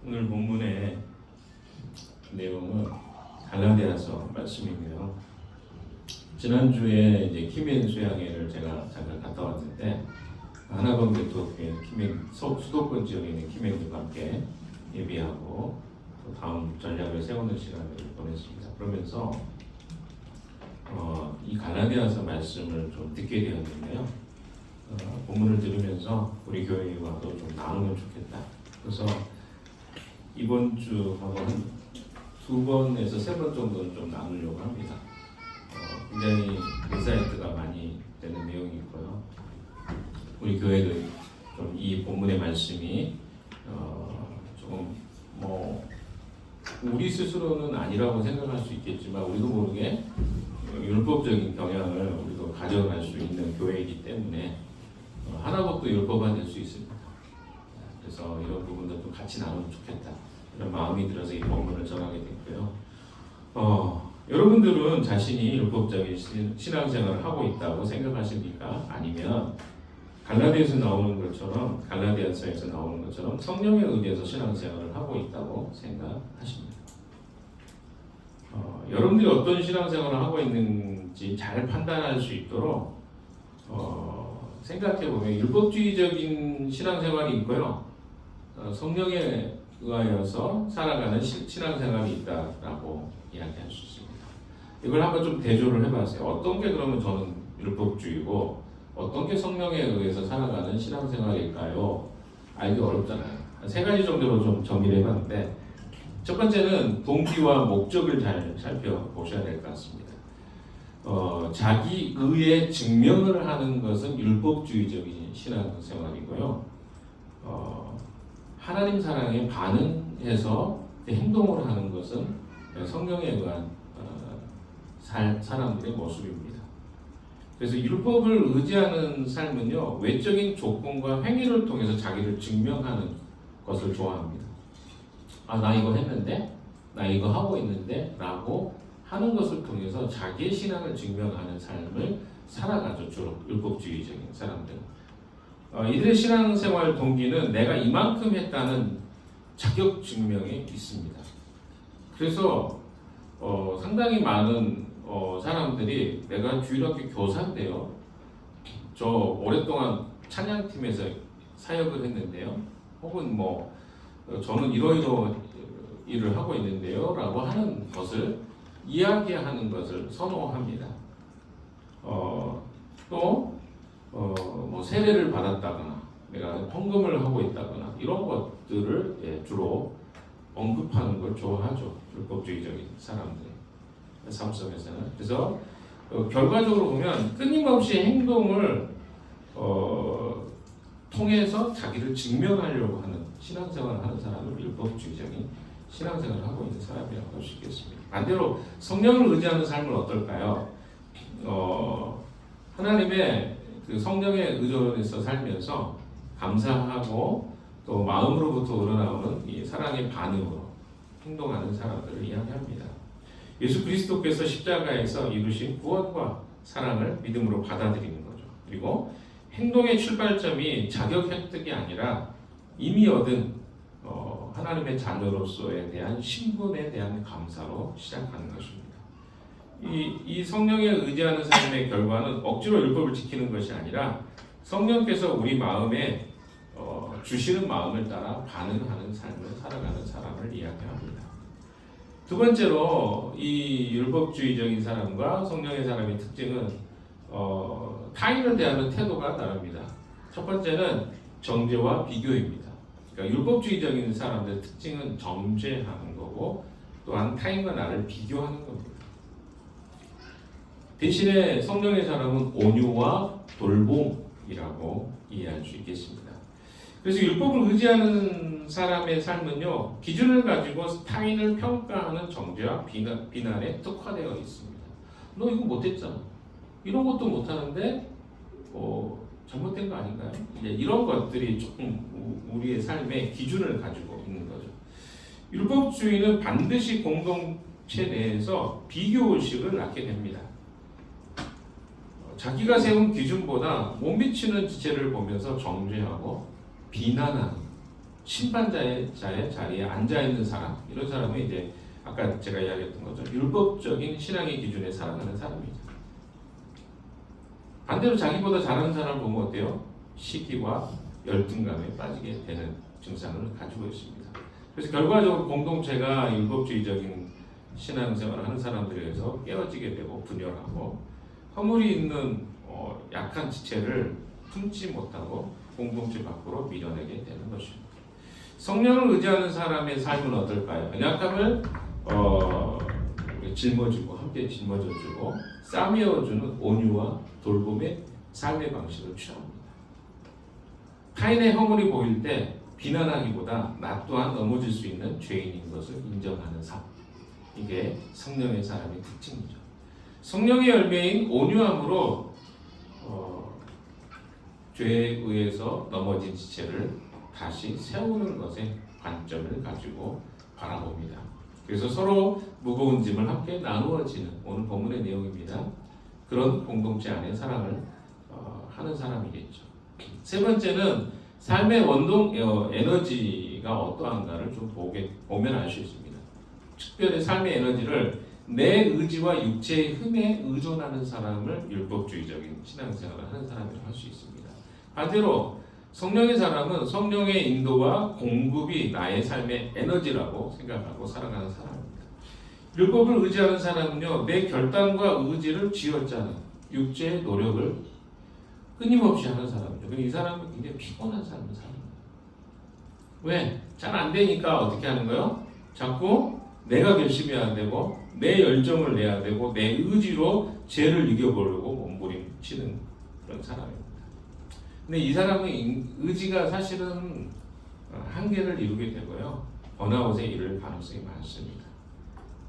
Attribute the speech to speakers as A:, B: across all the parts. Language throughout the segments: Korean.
A: 오늘 본문의 내용은 갈라디아서 말씀이고요. 지난주에 이제 키맨 수양회를 제가 잠깐 갔다 왔는데 하나번 교토교회 키맨 수도권 지역에 있는 키맨과 함께 예비하고 또 다음 전략을 세우는 시간을 보냈습니다. 그러면서 이 갈라디아서 말씀을 좀 듣게 되었는데요. 본문을 들으면서 우리 교회와도 좀 나누면 좋겠다. 그래서 이번 주하고 한 2번에서 3번 정도는 좀 나누려고 합니다. 굉장히 인사이트가 많이 되는 내용이 있고요. 우리 교회도 좀 이 본문의 말씀이 조금 우리 스스로는 아니라고 생각할 수 있겠지만 우리도 모르게 율법적인 경향을 우리도 가져갈 수 있는 교회이기 때문에 하나것도 율법화될 수 있습니다. 그래서 이런 부분들도 같이 나누면 좋겠다 이런 마음이 들어서 이 본문을 정하게 됐고요. 여러분들은 자신이 율법적인 신앙생활을 하고 있다고 생각하십니까? 아니면 갈라디아서에서 나오는 것처럼 성령에 의해서 신앙생활을 하고 있다고 생각하십니까? 여러분들이 어떤 신앙생활을 하고 있는지 잘 판단할 수 있도록 생각해보면 율법주의적인 신앙생활이 있고요. 성령에 의하여서 살아가는 신앙생활이 있다라고 이야기할 수 있습니다. 이걸 한번 좀 대조를 해봤어요. 어떤 게 그러면 저는 율법주의고 어떤 게 성령에 의해서 살아가는 신앙생활일까요? 알기 어렵잖아요. 3가지 정도로 좀 정리를 해봤는데 첫 번째는 동기와 목적을 잘 살펴보셔야 될 것 같습니다. 자기 의에 증명을 하는 것은 율법주의적인 신앙생활이고요. 하나님 사랑에 반응해서 행동을 하는 것은 성령에 의한 사람들의 모습입니다. 그래서 율법을 의지하는 삶은요, 외적인 조건과 행위를 통해서 자기를 증명하는 것을 좋아합니다. 나 이거 했는데, 나 이거 하고 있는데 라고 하는 것을 통해서 자기의 신앙을 증명하는 삶을 살아가죠. 주로 율법주의적인 사람들은. 이들의 신앙생활 동기는 내가 이만큼 했다는 자격 증명이 있습니다. 그래서 상당히 많은 사람들이 내가 주일학교 교사인데요. 저 오랫동안 찬양팀에서 사역을 했는데요. 혹은 저는 이러이러 일을 하고 있는데요. 라고 하는 것을 이야기하는 것을 선호합니다. 또 세례를 받았다거나 내가 헌금을 하고 있다거나 이런 것들을 주로 언급하는 걸 좋아하죠. 율법주의적인 사람들 삶 속에서는. 그래서 결과적으로 보면 끊임없이 행동을 통해서 자기를 증명하려고 하는 신앙생활을 하는 사람을 율법주의적인 신앙생활을 하고 있는 사람이라고 할 수 있겠습니다. 반대로 성령을 의지하는 삶은 어떨까요? 하나님의 그 성령에 의존해서 살면서 감사하고 또 마음으로부터 우러나오는 이 사랑의 반응으로 행동하는 사람들을 이야기합니다. 예수 그리스도께서 십자가에서 이루신 구원과 사랑을 믿음으로 받아들이는 거죠. 그리고 행동의 출발점이 자격 획득이 아니라 이미 얻은 하나님의 자녀로서에 대한 신분에 대한 감사로 시작하는 것입니다. 이 성령에 의지하는 삶의 결과는 억지로 율법을 지키는 것이 아니라 성령께서 우리 마음에 주시는 마음을 따라 반응하는 삶을 살아가는 사람을 이야기합니다. 두 번째로 이 율법주의적인 사람과 성령의 사람의 특징은 타인을 대하는 태도가 다릅니다. 첫 번째는 정죄와 비교입니다. 그러니까 율법주의적인 사람들의 특징은 정죄하는 거고 또한 타인과 나를 비교하는 겁니다. 대신에 성령의 사람은 온유와 돌봄이라고 이해할 수 있겠습니다. 그래서 율법을 의지하는 사람의 삶은요, 기준을 가지고 타인을 평가하는 정죄와 비난에 특화되어 있습니다. 너 이거 못했잖아. 이런 것도 못하는데 잘못된 거 아닌가요? 이런 것들이 조금 우리의 삶의 기준을 가지고 있는 거죠. 율법주의는 반드시 공동체 내에서 비교의식을 낳게 됩니다. 자기가 세운 기준보다 못 미치는 지체를 보면서 정죄하고 비난하는 심판자의 자리에 앉아 있는 사람, 이런 사람은 이제 아까 제가 이야기했던 것처럼 율법적인 신앙의 기준에 살아가는 사람이죠. 반대로 자기보다 잘하는 사람을 보면 어때요? 시기와 열등감에 빠지게 되는 증상을 가지고 있습니다. 그래서 결과적으로 공동체가 율법주의적인 신앙생활을 하는 사람들에 의해서 깨어지게 되고 분열하고 허물이 있는 약한 지체를 품지 못하고 공동체 밖으로 밀어내게 되는 것입니다. 성령을 의지하는 사람의 삶은 어떨까요? 연약함을 짊어지고 함께 짊어져주고 싸매어주는 온유와 돌봄의 삶의 방식을 취합니다. 타인의 허물이 보일 때 비난하기보다 나 또한 넘어질 수 있는 죄인인 것을 인정하는 삶. 이게 성령의 사람의 특징이죠. 성령의 열매인 온유함으로 죄에 의해서 넘어진 지체를 다시 세우는 것에 관점을 가지고 바라봅니다. 그래서 서로 무거운 짐을 함께 나누어지는 오늘 본문의 내용입니다. 그런 공동체 안에 사랑을 하는 사람이겠죠. 세 번째는 삶의 원동 에너지가 어떠한가를 좀 보면 알 수 있습니다. 특별히 삶의 에너지를 내 의지와 육체의 힘에 의존하는 사람을 율법주의적인 신앙생활을 하는 사람이라고 할 수 있습니다. 반대로 성령의 사람은 성령의 인도와 공급이 나의 삶의 에너지라고 생각하고 살아가는 사람입니다. 율법을 의지하는 사람은요, 내 결단과 의지를 쥐어짜는 육체의 노력을 끊임없이 하는 사람이죠. 이 사람은 굉장히 피곤한 삶을 삽니다. 왜? 잘 안 되니까 어떻게 하는 거예요? 자꾸 내가 결심해야 되고 내 열정을 내야 되고 내 의지로 죄를 이겨보려고 몸부림치는 그런 사람입니다. 근데 이 사람의 의지가 사실은 한계를 이루게 되고요. 번아웃에 이를 가능성이 많습니다.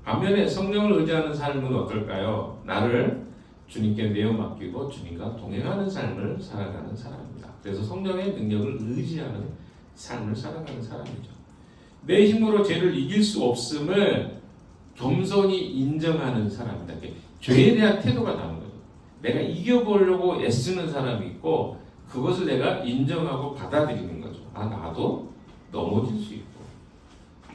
A: 반면에 성령을 의지하는 삶은 어떨까요? 나를 주님께 내어 맡기고 주님과 동행하는 삶을 살아가는 사람입니다. 그래서 성령의 능력을 의지하는 삶을 살아가는 사람이죠. 내 힘으로 죄를 이길 수 없음을 겸손히 인정하는 사람이다. 죄에 대한 태도가 다른 거죠. 내가 이겨보려고 애쓰는 사람이 있고 그것을 내가 인정하고 받아들이는 거죠. 아, 나도 넘어질 수 있고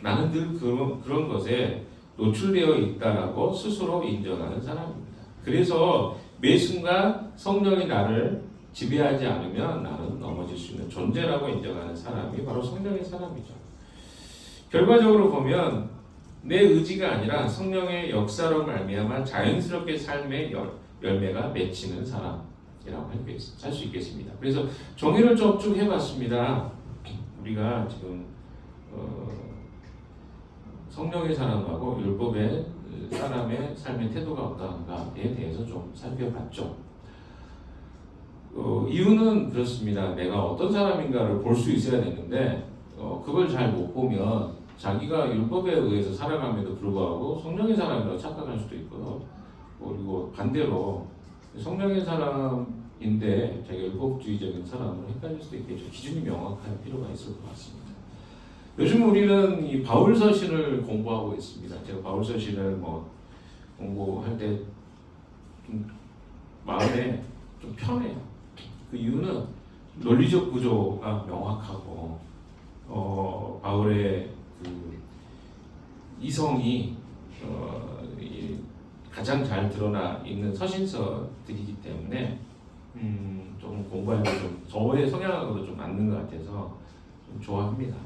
A: 나는 늘 그런 것에 노출되어 있다라고 스스로 인정하는 사람입니다. 그래서 매 순간 성령이 나를 지배하지 않으면 나는 넘어질 수 있는 존재라고 인정하는 사람이 바로 성령의 사람이죠. 결과적으로 보면 내 의지가 아니라 성령의 역사로 말미암아 자연스럽게 삶의 열매가 맺히는 사람이라고 할 수 있겠습니다. 그래서 정의를 쭉 해봤습니다. 우리가 지금 성령의 사람하고 율법의 사람의 삶의 태도가 어떠한가에 대해서 좀 살펴봤죠. 이유는 그렇습니다. 내가 어떤 사람인가를 볼 수 있어야 되는데 그걸 잘 못 보면 자기가 율법에 의해서 살아감에도 불구하고 성령의 사람이라고 착각할 수도 있고요. 그리고 반대로 성령의 사람인데 자기가 율법주의적인 사람으로 헷갈릴 수도 있겠죠. 기준이 명확할 필요가 있을 것 같습니다. 요즘 우리는 이 바울서신을 공부하고 있습니다. 제가 바울서신을 공부할 때 좀 마음에 좀 편해요. 그 이유는 논리적 구조가 명확하고 바울의 그 이성이 가장 잘 드러나 있는 서신서들이기 때문에 좀 공부하는 좀 저의 성향하고도 좀 맞는 것 같아서 좀 좋아합니다.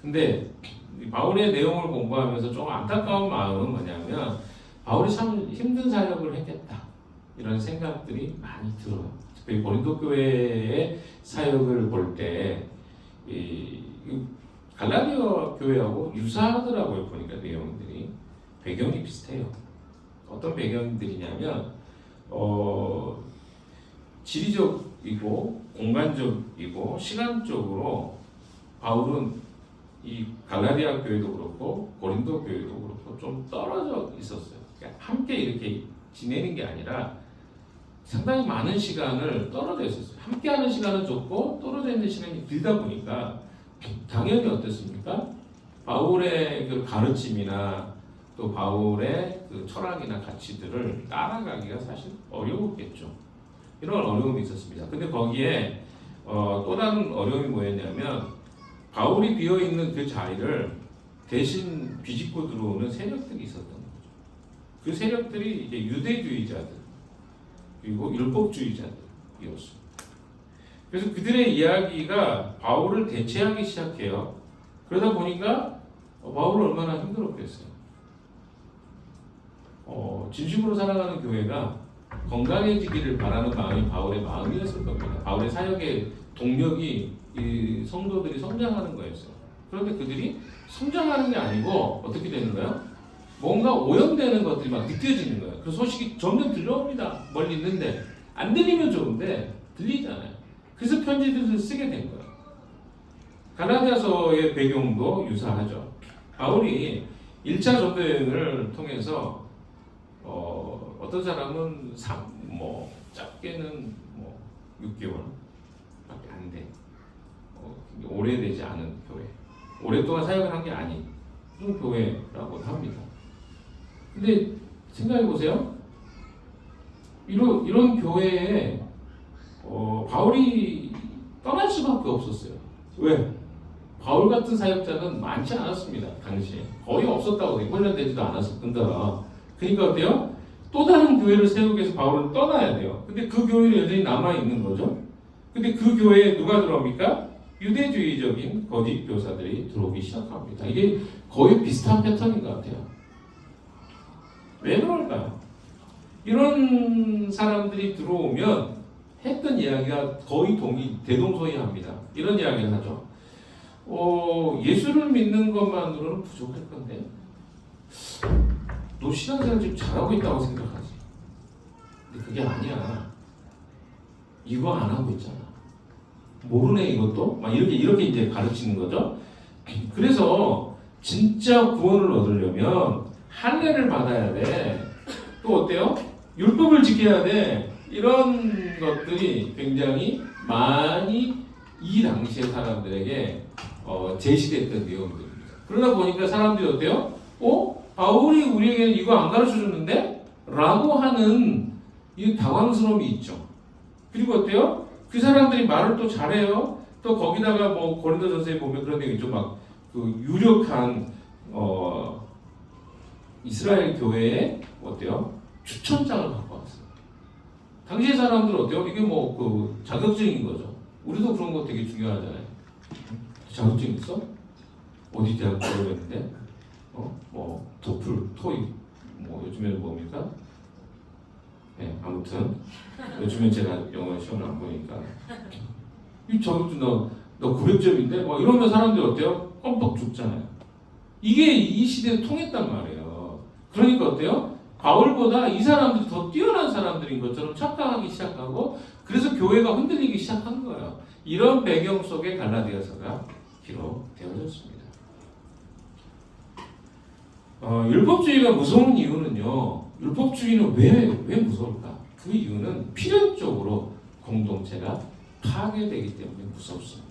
A: 근데 바울의 내용을 공부하면서 좀 안타까운 마음은 뭐냐면 바울이 참 힘든 사역을 했겠다 이런 생각들이 많이 들어요. 특히 고린도 교회의 사역을 볼 때 갈라디아 교회하고 유사하더라고요. 보니까 내용들이 배경이 비슷해요. 어떤 배경들이냐면 지리적이고 공간적이고 시간적으로 바울은 이 갈라디아 교회도 그렇고 고린도 교회도 그렇고 좀 떨어져 있었어요. 그러니까 함께 이렇게 지내는 게 아니라 상당히 많은 시간을 떨어져 있었어요. 함께하는 시간은 적고 떨어져 있는 시간이 길다 보니까 당연히 어땠습니까? 바울의 그 가르침이나 또 바울의 그 철학이나 가치들을 따라가기가 사실 어려웠겠죠. 이런 어려움이 있었습니다. 근데 거기에 또 다른 어려움이 뭐였냐면 바울이 비어 있는 그 자리를 대신 비집고 들어오는 세력들이 있었던 거죠. 그 세력들이 이제 유대주의자들 그리고 율법주의자들이었습니다. 그래서 그들의 이야기가 바울을 대체하기 시작해요. 그러다 보니까 바울은 얼마나 힘들었겠어요. 진심으로 살아가는 교회가 건강해지기를 바라는 마음이 바울의 마음이었을 겁니다. 바울의 사역의 동력이 이 성도들이 성장하는 거였어요. 그런데 그들이 성장하는 게 아니고 어떻게 되는 거예요? 뭔가 오염되는 것들이 막 느껴지는 거예요. 그 소식이 점점 들려옵니다. 멀리 있는데 안 들리면 좋은데 들리잖아요. 그래서 편지들을 쓰게 된 거예요. 갈라디아서의 배경도 유사하죠. 바울이 1차 전도 여행을 통해서 어떤 사람은 짧게는 6개월밖에 안 돼. 오래되지 않은 교회. 오랫동안 사역을 한 게 아닌 그런 교회라고 합니다. 근데 생각해 보세요. 이런 교회에 바울이 떠날 수밖에 없었어요. 왜? 바울 같은 사역자는 많지 않았습니다. 당시에 거의 없었다고 해요. 훈련되지도 않았을 뿐더러. 그러니까 어때요? 또 다른 교회를 세우기 위해서 바울은 떠나야 돼요. 근데 그 교회는 여전히 남아 있는 거죠. 근데 그 교회에 누가 들어옵니까? 유대주의적인 거짓 교사들이 들어오기 시작합니다. 이게 거의 비슷한 패턴인 것 같아요. 왜 그럴까요? 이런 사람들이 들어오면 했던 이야기가 거의 대동소이합니다. 이런 이야기를 하죠. 예수를 믿는 것만으로는 부족할 건데 너 신앙생활 지금 잘하고 있다고 생각하지. 근데 그게 아니야. 이거 안 하고 있잖아. 모르네 이것도? 막 이렇게 이제 가르치는 거죠. 그래서 진짜 구원을 얻으려면 할례를 받아야 돼. 또 어때요? 율법을 지켜야 돼. 이런 것들이 굉장히 많이 이 당시의 사람들에게 제시됐던 내용들입니다. 그러다 보니까 사람들이 어때요? 바울이 우리에게는 이거 안 가르쳐줬는데? 라고 하는 이 당황스러움이 있죠. 그리고 어때요? 그 사람들이 말을 또 잘해요. 또 거기다가 고린도전서에 보면 그런 내용이 좀 막 유력한 이스라엘 교회에 어때요? 추천장을 갖고 왔어요. 당시의 사람들은 어때요? 이게 자격증인 거죠. 우리도 그런 거 되게 중요하잖아요. 자격증 있어? 어디 대학 들어갔는데? 도플, 토익, 요즘에는 뭡니까? 네, 아무튼 요즘엔 제가 영어 시험을 안 보니까 이 자격증 너 900점인데? 이러면 사람들이 어때요? 껌뻑 죽잖아요. 이게 이 시대에 통했단 말이에요. 그러니까 어때요? 바울보다 이 사람들이 더 뛰어난 사람들인 것처럼 착각하기 시작하고 그래서 교회가 흔들리기 시작한 거예요. 이런 배경 속에 갈라디아서가 기록되어졌습니다. 율법주의가 무서운 이유는요. 율법주의는 왜 무서울까? 그 이유는 필연적으로 공동체가 파괴되기 때문에 무섭습니다.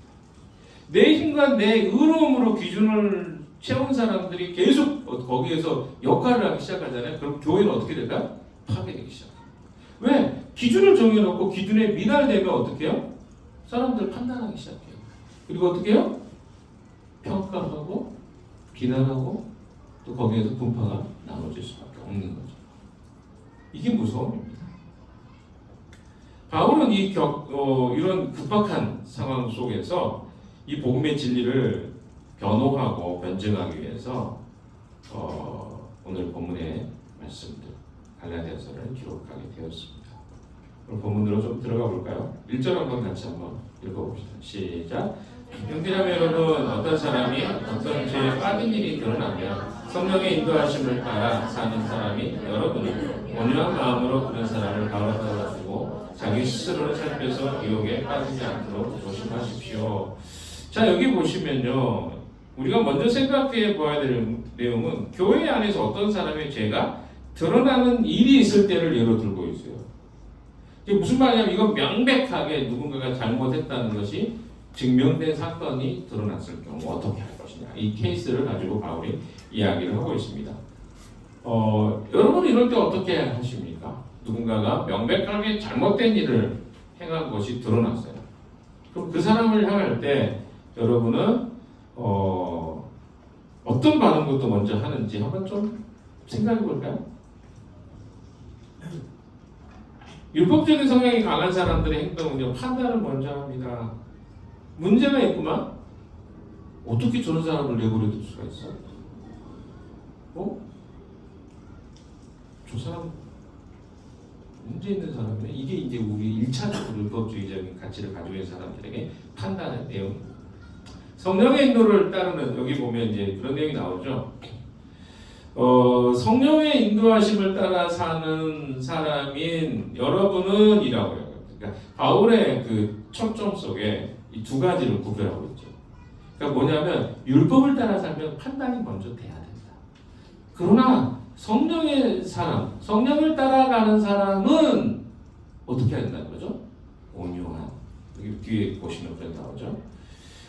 A: 내 힘과 내 의로움으로 기준을 채운 사람들이 계속 거기에서 역할을 하기 시작하잖아요. 그럼 교회는 어떻게 될까? 파괴되기 시작합니다. 왜? 기준을 정해놓고 기준에 미달되면 어떻게 해요? 사람들 판단하기 시작해요. 그리고 어떻게 해요? 평가하고 비난하고 또 거기에서 분파가 나눠질 수밖에 없는 거죠. 이게 무서움입니다. 바울은 이런 급박한 상황 속에서 이 복음의 진리를 변호하고 변증하기 위해서 오늘 본문의 말씀들 갈라디아서를 기록하게 되었습니다. 오늘 본문으로 좀 들어가 볼까요? 1절 한번 같이 한번 읽어봅시다. 시작. 형제자매 여러분, 어떤 사람이 어떤 죄에 빠진 일이 드러나면 성령의 인도하심을 따라 사는 사람이 여러분을 온유한 마음으로 그런 사람을 바로잡아주고 자기 스스로를 살펴서 유혹에 빠지지 않도록 조심하십시오. 자, 여기 보시면요, 우리가 먼저 생각해 봐야 될 내용은 교회 안에서 어떤 사람의 죄가 드러나는 일이 있을 때를 예로 들고 있어요. 이게 무슨 말이냐면 이건 명백하게 누군가가 잘못했다는 것이 증명된 사건이 드러났을 경우 어떻게 할 것이냐, 이 케이스를 가지고 바울이 이야기를 하고 있습니다. 여러분 이럴 때 어떻게 하십니까? 누군가가 명백하게 잘못된 일을 행한 것이 드러났어요. 그럼 그 사람을 향할 때 여러분은 어떤 반응부터 먼저 하는지 한번 좀 생각해 볼까요? 율법적인 성향이 강한 사람들의 행동은요, 판단을 먼저 합니다. 문제가 있구만. 어떻게 저런 사람을 내버려 둘 수가 있어? 저 사람 문제 있는 사람이네. 이게 이제 우리 1차적으로 율법주의적인 가치를 가지고 있는 사람들에게 판단의 내용입니다. 성령의 인도를 따르는, 여기 보면 이제 그런 내용이 나오죠. 성령의 인도하심을 따라 사는 사람인 여러분은 이라고요. 그러니까 바울의 그 초점 속에 이 두 가지를 구별하고 있죠. 그러니까 뭐냐면 율법을 따라 살면 판단이 먼저 돼야 된다. 그러나 성령의 사람, 성령을 따라가는 사람은 어떻게 해야 된다는 거죠? 온유한. 여기 뒤에 보시면 그런 나오죠.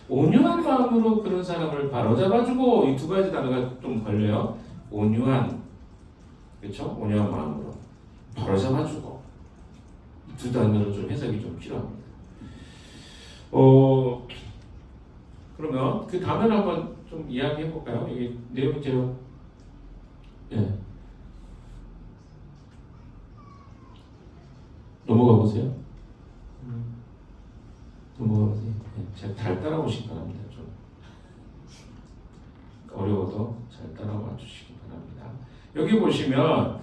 A: 온유한 마음으로 그런 사람을 바로잡아주고, 이 두 가지 단어가 좀 걸려요. 온유한, 그렇죠? 온유한 마음으로 바로잡아주고, 이 두 단어로 좀 해석이 좀 필요합니다. 그러면 그 단어를 한번 좀 이야기해 볼까요? 이게 내용이 제가 넘어가 보세요. 넘어가 보세요. 잘 따라오시기 바랍니다. 좀 어려워도 잘 따라와 주시기 바랍니다. 여기 보시면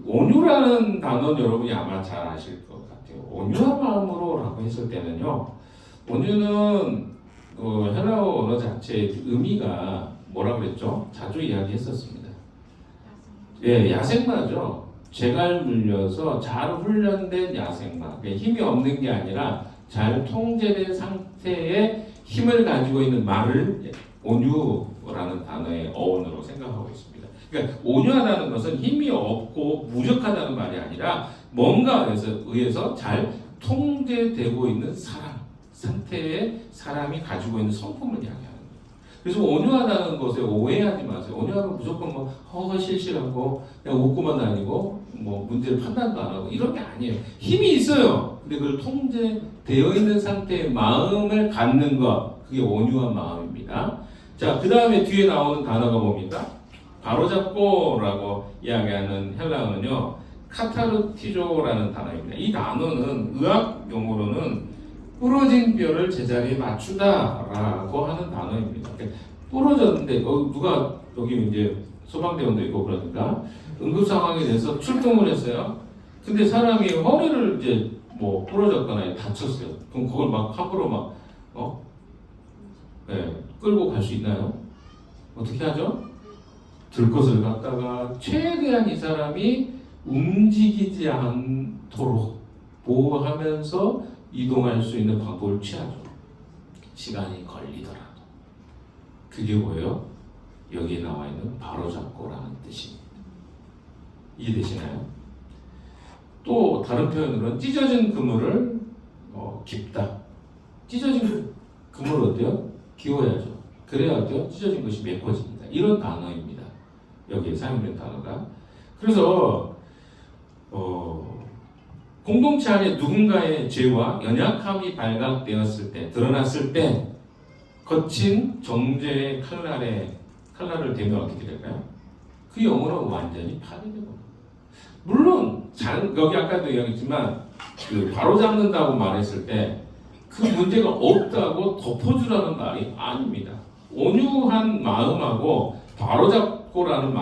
A: 온유라는 단어는 여러분이 아마 잘 아실 것 같아요. 온유한 마음으로라고 했을 때는요, 온유는 헬라어 언어 자체의 의미가 뭐라고 했죠? 자주 이야기했었습니다. 야생마죠. 재갈 물려서 잘 훈련된 야생마. 힘이 없는 게 아니라 잘 통제된 상태의 힘을 가지고 있는 말을 온유라는 단어의 어원으로 생각하고 있습니다. 그러니까 온유하다는 것은 힘이 없고 무력하다는 말이 아니라 뭔가에 의해서 잘 통제되고 있는 상태의 사람이 가지고 있는 성품을 이야기하는 거예요. 그래서 온유하다는 것에 오해하지 마세요. 온유하면 무조건 허허실실하고 그냥 웃고만 다니고 문제를 판단도 안 하고 이런 게 아니에요. 힘이 있어요. 근데 그걸 통제되어 있는 상태의 마음을 갖는 것, 그게 온유한 마음입니다. 자, 그 다음에 뒤에 나오는 단어가 뭡니까? 바로잡고라고 이야기하는 헬라어는요, 카타르티조라는 단어입니다. 이 단어는 의학 용어로는 부러진 뼈를 제자리에 맞추다라고 하는 단어입니다. 부러졌는데 누가 여기 이제 소방대원도 있고 그러니까 응급 상황에 대해서 출동을 했어요. 근데 사람이 허리를 이제 부러졌거나 다쳤어요. 그럼 그걸 막 함부로 끌고 갈 수 있나요? 어떻게 하죠? 들것을 갖다가 최대한 이 사람이 움직이지 않도록 보호하면서 이동할 수 있는 방법을 취하죠. 시간이 걸리더라도. 그게 뭐예요? 여기에 나와 있는 바로잡고라는 뜻입니다. 이해되시나요? 또 다른 표현으로는 찢어진 그물을 깁다. 찢어진 그물을 어때요? 기워야죠. 그래야 어때요? 찢어진 것이 메꿔집니다. 이런 단어입니다. 여기에 사용된 단어가. 그래서 공동체 안에 누군가의 죄와 연약함이 발각되었을 때, 드러났을 때 거친 정죄의 칼날을 대면 어떻게 될까요? 그 영혼은 완전히 파괴되고, 물론 여기 아까도 이야기했지만 바로잡는다고 말했을 때 그 문제가 없다고 덮어주라는 말이 아닙니다. 온유한 마음하고 바로잡고라는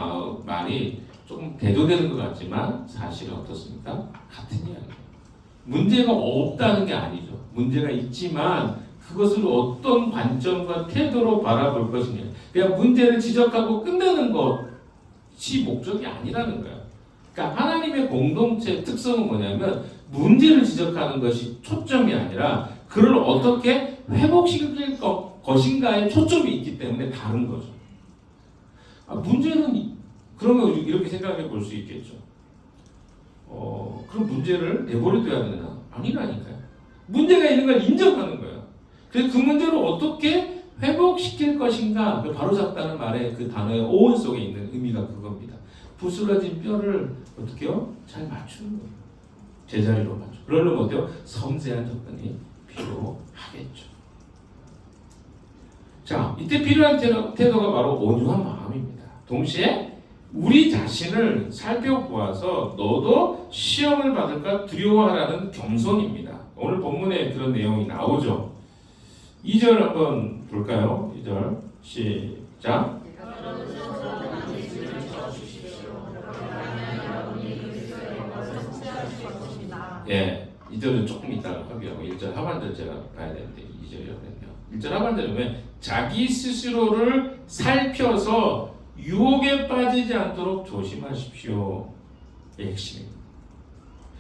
A: 말이 조금 대조되는 것 같지만 사실은 어떻습니까? 같은 이야기예요. 문제가 없다는 게 아니죠. 문제가 있지만 그것을 어떤 관점과 태도로 바라볼 것이냐. 그냥 문제를 지적하고 끝내는 것이 목적이 아니라는 거예요. 그러니까 하나님의 공동체의 특성은 뭐냐면 문제를 지적하는 것이 초점이 아니라 그를 어떻게 회복시킬 것인가에 초점이 있기 때문에 다른 거죠. 문제는 그러면 이렇게 생각해 볼 수 있겠죠. 그럼 문제를 내버려둬야 되나? 아니라니까요. 문제가 있는 걸 인정하는 거예요. 그래서 그 문제를 어떻게 회복시킬 것인가, 바로잡다는 말의 그 단어의 어원 속에 있는 의미가 그겁니다. 부스러진 뼈를 어떻게요? 잘 맞추는 거예요. 제자리로 맞춰. 그러려면 어때요? 섬세한 접근이 필요하겠죠. 자, 이때 필요한 태도가 바로 온유한 마음입니다. 동시에 우리 자신을 살펴보아서 너도 시험을 받을까 두려워하라는 겸손입니다. 오늘 본문에 그런 내용이 나오죠. 2절 한번 볼까요? 2절 시작. 예, 2절은 조금 이따가 하고요. 1절 하반절 제가 봐야 되는데 2절이요. 1절 하반절은 왜? 자기 스스로를 살펴서 유혹에 빠지지 않도록 조심하십시오. 이게 핵심입니다.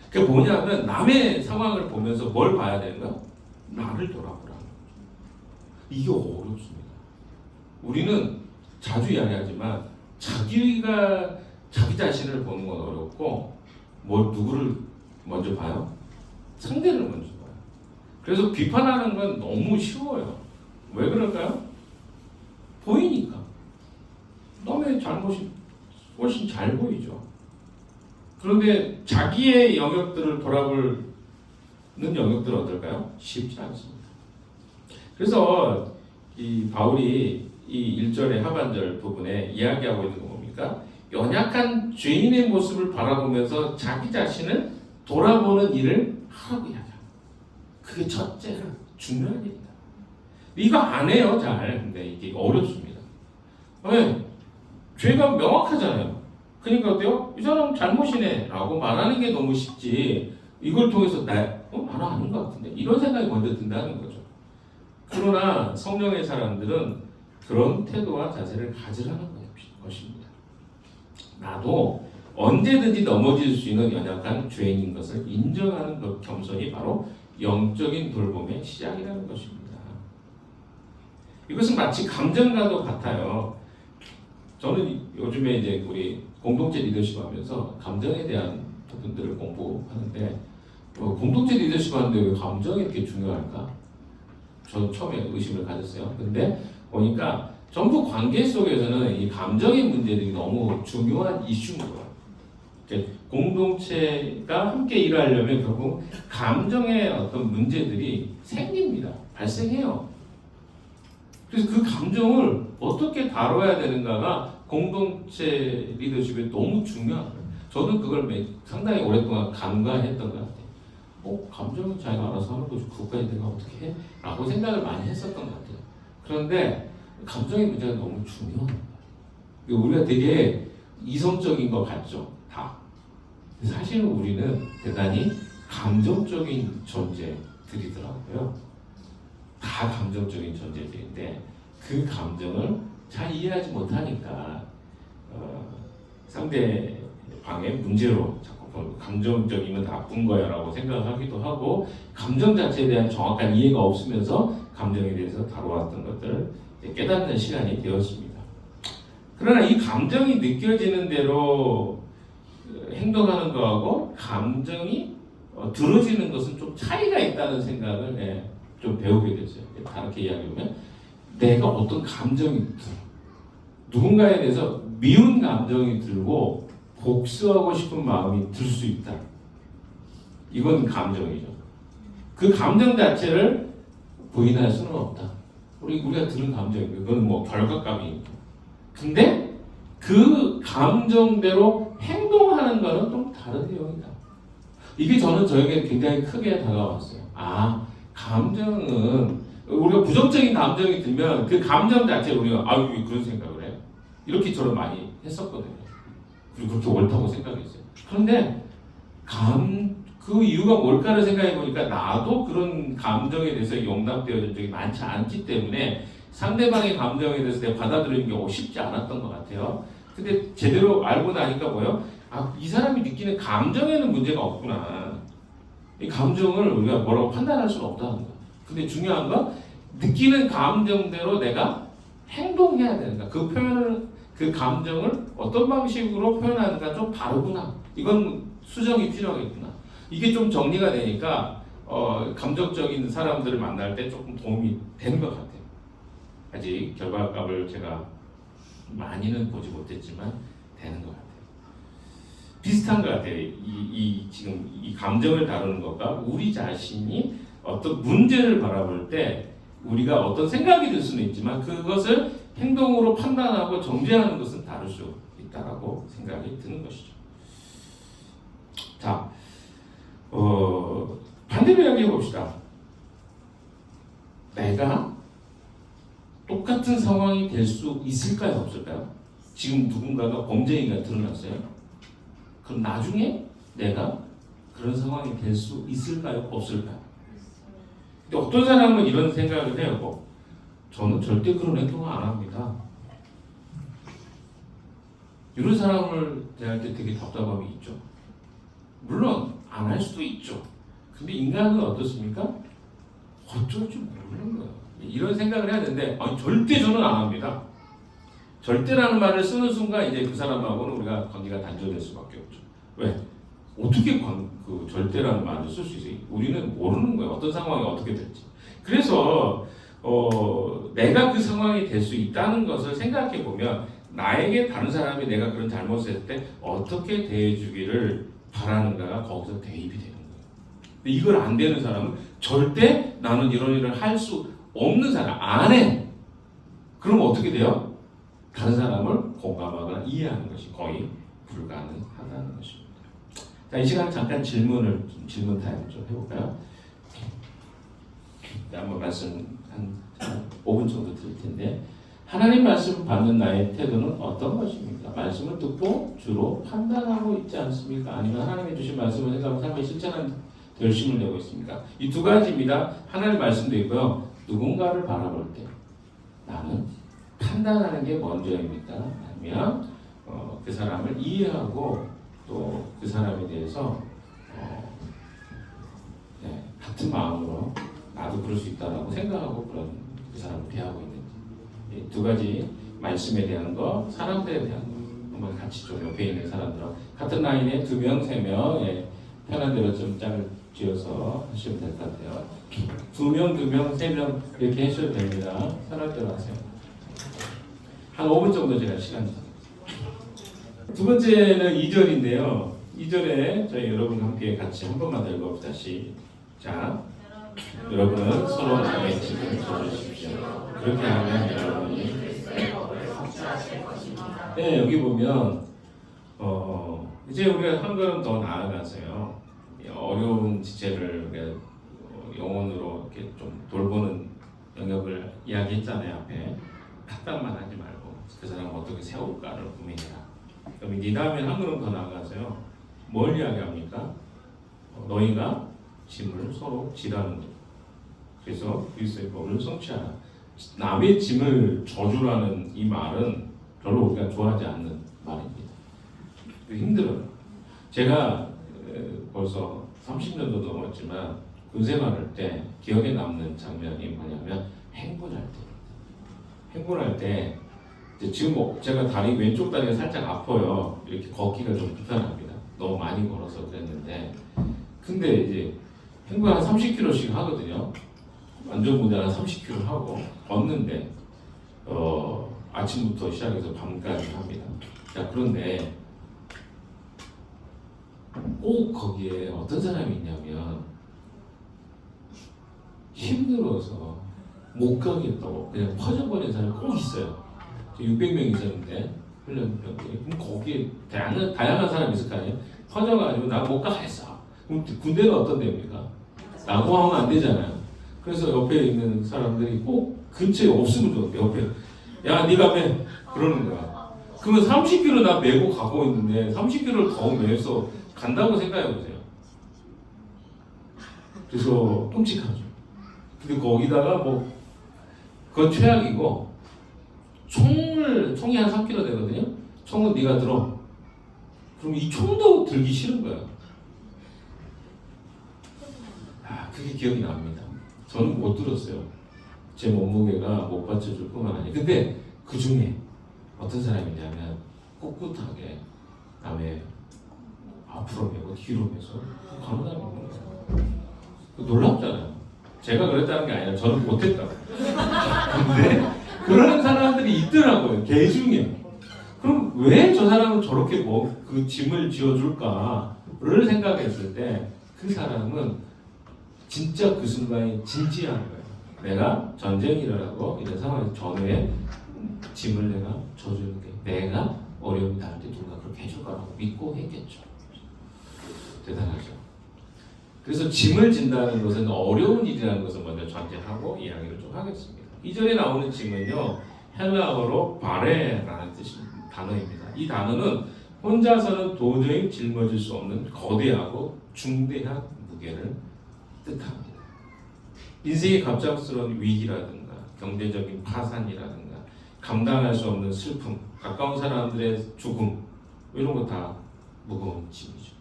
A: 그게 뭐냐면 남의 상황을 보면서 뭘 봐야 되는가? 나를 돌아보라. 이게 어렵습니다. 우리는 자주 이야기하지만 자기 자신을 보는 건 어렵고 누구를 먼저 봐요? 상대를 먼저 봐요. 그래서 비판하는 건 너무 쉬워요. 왜 그럴까요? 보이니까. 남의 잘못이 훨씬 잘 보이죠. 그런데 자기의 영역들을 돌아보는 영역들은 어떨까요? 쉽지 않습니다. 그래서 이 바울이 이 1절의 하반절 부분에 이야기하고 있는 거 뭡니까? 연약한 죄인의 모습을 바라보면서 자기 자신을 돌아보는 일을 하라고 이야기합니다. 그게 첫째로 중요한 일이다. 이거 안 해요, 잘. 근데 이게 어렵습니다. 왜? 죄가 명확하잖아요. 그러니까 어때요? 이 사람 잘못이네 라고 말하는 게 너무 쉽지. 이걸 통해서 나는 아닌 것 같은데 이런 생각이 먼저 든다는 거죠. 그러나 성령의 사람들은 그런 태도와 자세를 가지라는 것입니다. 나도 언제든지 넘어질 수 있는 연약한 죄인인 것을 인정하는 것, 겸손이 바로 영적인 돌봄의 시작이라는 것입니다. 이것은 마치 감정과도 같아요. 저는 요즘에 이제 우리 공동체 리더십 하면서 감정에 대한 부분들을 공부하는데 공동체 리더십 하는데 왜 감정이 이렇게 중요할까? 저는 처음에 의심을 가졌어요. 근데 보니까 전부 관계 속에서는 이 감정의 문제들이 너무 중요한 이슈인 거예요. 공동체가 함께 일하려면 결국 감정의 어떤 문제들이 생깁니다. 발생해요. 그래서 그 감정을 어떻게 다뤄야 되는가가 공동체 리더십에 너무 중요한 거예요. 저는 그걸 상당히 오랫동안 간과했던 것 같아요. 감정은 자기가 알아서 하는 거지 그것까지 내가 어떻게 해? 라고 생각을 많이 했었던 것 같아요. 그런데 감정의 문제가 너무 중요한 거예요. 우리가 되게 이성적인 것 같죠? 다. 사실은 우리는 대단히 감정적인 존재들이더라고요. 다 감정적인 존재들인데 그 감정을 잘 이해하지 못하니까 상대방의 문제로 자꾸 감정적이면 나쁜 거야 라고 생각하기도 하고 감정 자체에 대한 정확한 이해가 없으면서 감정에 대해서 다뤄왔던 것들을 깨닫는 시간이 되었습니다. 그러나 이 감정이 느껴지는 대로 행동하는 거하고 감정이 들어지는 것은 좀 차이가 있다는 생각을 좀 배우게 됐어요. 다르게 이야기하면 내가 어떤 감정이 들어 누군가에 대해서 미운 감정이 들고 복수하고 싶은 마음이 들 수 있다. 이건 감정이죠. 그 감정 자체를 부인할 수는 없다. 우리가 들은 감정이고 그건 뭐 결과값이니까. 근데 그 감정대로 행동하는 거는 좀 다른 내용이다. 이게 저에게 굉장히 크게 다가왔어요. 감정은 우리가 부정적인 감정이 들면 그 감정 자체를 우리가 왜 그런 생각을 해요? 이렇게 저는 많이 했었거든요. 그리고 그렇게 옳다고 생각했어요. 그런데 그 이유가 뭘까를 생각해 보니까 나도 그런 감정에 대해서 용납되어진 적이 많지 않기 때문에 상대방의 감정에 대해서 내가 받아들이는 게 쉽지 않았던 것 같아요. 근데 제대로 알고 나니까 뭐예요? 이 사람이 느끼는 감정에는 문제가 없구나. 이 감정을 우리가 뭐라고 판단할 수는 없다는 거야. 근데 중요한 건 느끼는 감정대로 내가 행동해야 되는가. 그 감정을 어떤 방식으로 표현하는가 좀 다르구나. 이건 수정이 필요하겠구나. 이게 좀 정리가 되니까 감정적인 사람들을 만날 때 조금 도움이 되는 것 같아요. 아직 결과값을 제가 많이는 보지 못했지만 되는 것 같아요. 비슷한 것 같아요. 지금 이 감정을 다루는 것과 우리 자신이 어떤 문제를 바라볼 때 우리가 어떤 생각이 들 수는 있지만 그것을 행동으로 판단하고 정죄하는 것은 다를 수 있다라고 생각이 드는 것이죠. 자, 반대로 이야기해 봅시다. 내가 똑같은 상황이 될 수 있을까요? 없을까요? 지금 누군가가 범죄인가 드러났어요. 그럼 나중에 내가 그런 상황이 될 수 있을까요? 없을까요? 근데 어떤 사람은 이런 생각을 해요. 저는 절대 그런 행동을 안 합니다. 이런 사람을 대할 때 되게 답답함이 있죠. 물론 안 할 수도 있죠. 근데 인간은 어떻습니까? 어쩔 줄 모르는 거예요. 이런 생각을 해야 되는데 절대 저는 안 합니다. 절대라는 말을 쓰는 순간 이제 그 사람하고는 우리가 관계가 단절될 수밖에 없죠. 왜? 어떻게 그 절대라는 말을 쓸 수 있어요? 우리는 모르는 거예요. 어떤 상황이 어떻게 될지. 그래서 내가 그 상황이 될 수 있다는 것을 생각해 보면 나에게 다른 사람이 내가 그런 잘못을 했을 때 어떻게 대해주기를 바라는가가 거기서 대입이 되는 거예요. 근데 이걸 안 되는 사람은 절대 나는 이런 일을 할 수 없는 사람, 안 해. 그러면 어떻게 돼요? 다른 사람을 공감하거나 이해하는 것이 거의 불가능하다는 것입니다. 자, 이 시간 잠깐 질문 타임 좀 해볼까요? 한번 말씀 한 5분 정도 드릴 텐데, 하나님 말씀 받는 나의 태도는 어떤 것입니까? 말씀을 듣고 주로 판단하고 있지 않습니까? 아니면 하나님이 주신 말씀을 생각하고 삶에 실천하는 결심을 내고 있습니까? 이 두 가지입니다. 하나님 말씀도 있고요. 누군가를 바라볼 때 나는 판단하는 게 먼저입니까? 아니면 그 사람을 이해하고 또 그 사람에 대해서 같은 마음으로 나도 그럴 수 있다라고 생각하고 그런 그 사람을 대하고 있는지, 두 가지 말씀에 대한 거, 사람들에 대한 거 한번 같이 좀 옆에 있는 사람들하고 같은 라인에 2명, 3명 편한 대로 좀 짝을 쥐어서 하시면 될 것 같아요. 2명, 2명, 3명 이렇게 하셔도 됩니다. 편할 대로 하세요. 한 5분 정도 제가 시간 드릴게요. 두 번째는 2절인데요. 2절에 저희 여러분과 함께 같이 한 번만 더 읽어봅시다. 시작. 여러분은 서로 남의 짐을 져주십시오. 그렇게 하면 여러분이 네, 여기 보면 이제 우리가 한 걸음 더 나아가서요. 어려운 지체를 영혼으로 이렇게 좀 돌보는 영역을 이야기했잖아요. 앞에 탁담만 하지 말고 그 사람을 어떻게 세울까를 고민해라. 그럼 이 다음에 한 걸음 더 나아가서요. 뭘 이야기합니까? 너희가 짐을 서로 지라는 것. 그래서 그리스도의 법을 성취하라. 남의 짐을 져주라는 이 말은 별로 우리가 좋아하지 않는 말입니다. 힘들어요. 제가 벌써 30년도 넘었지만 군생활할 때 기억에 남는 장면이 뭐냐면 행군할 때 지금 제가 왼쪽 다리가 살짝 아파요. 이렇게 걷기가 좀 불편합니다. 너무 많이 걸어서 그랬는데, 근데 이제 행군 한 30km씩 하거든요. 안전운전 한 30km 하고 걷는데 아침부터 시작해서 밤까지 합니다. 자, 그런데 꼭 거기에 어떤 사람이 있냐면 힘들어서 못 가겠다고 그냥 퍼져버린 사람이 꼭 있어요. 600명 있었는데 훈련병들이. 그럼 거기에 다양한 사람이 있을 거 아니에요. 퍼져가지고 나 못 가겠어. 그럼 군대는 어떤 데입니까? 라고 하면 안 되잖아요. 그래서 옆에 있는 사람들이 꼭 근처에 없으면 좋은데 옆에 야 네가 매 그러는 거야. 그러면 30km 나 메고 가고 있는데 30km를 더 메서 간다고 생각해 보세요. 그래서 끔찍하죠. 근데 거기다가 그건 최악이고 총이 한 3kg 되거든요. 총은 네가 들어. 그럼 이 총도 들기 싫은 거야. 그게 기억이 납니다. 저는 못 들었어요. 제 몸무게가 못 받쳐줄 뿐만 아니라. 근데 그 중에 어떤 사람이냐면 꿋꿋하게 남의 앞으로 메고 뒤로 메서 가는 사람이 있는 거예요. 놀랍잖아요. 제가 그랬다는 게 아니라 저는 못했다고. 근데 그런 사람들이 있더라고요. 개 중에. 그럼 왜 저 사람은 저렇게 그 짐을 지어줄까를 생각했을 때 그 사람은 진짜 그 순간이 진지한 거예요. 내가 전쟁이 일어나고 이런 상황에서 전후에 짐을 내가 져주는데 내가 어려움이 닿을 때 누가 그렇게 해줄 거라고 믿고 했겠죠. 대단하죠. 그래서 짐을 진다는 것은 어려운 일이라는 것을 먼저 전제하고 이야기를 좀 하겠습니다. 이전에 나오는 짐은요, 헬라어로 바레라는 단어입니다. 이 단어는 혼자서는 도저히 짊어질 수 없는 거대하고 중대한 무게를 뜻합니다. 인생의 갑작스러운 위기라든가 경제적인 파산이라든가 감당할 수 없는 슬픔, 가까운 사람들의 죽음, 이런 거 다 무거운 짐이죠.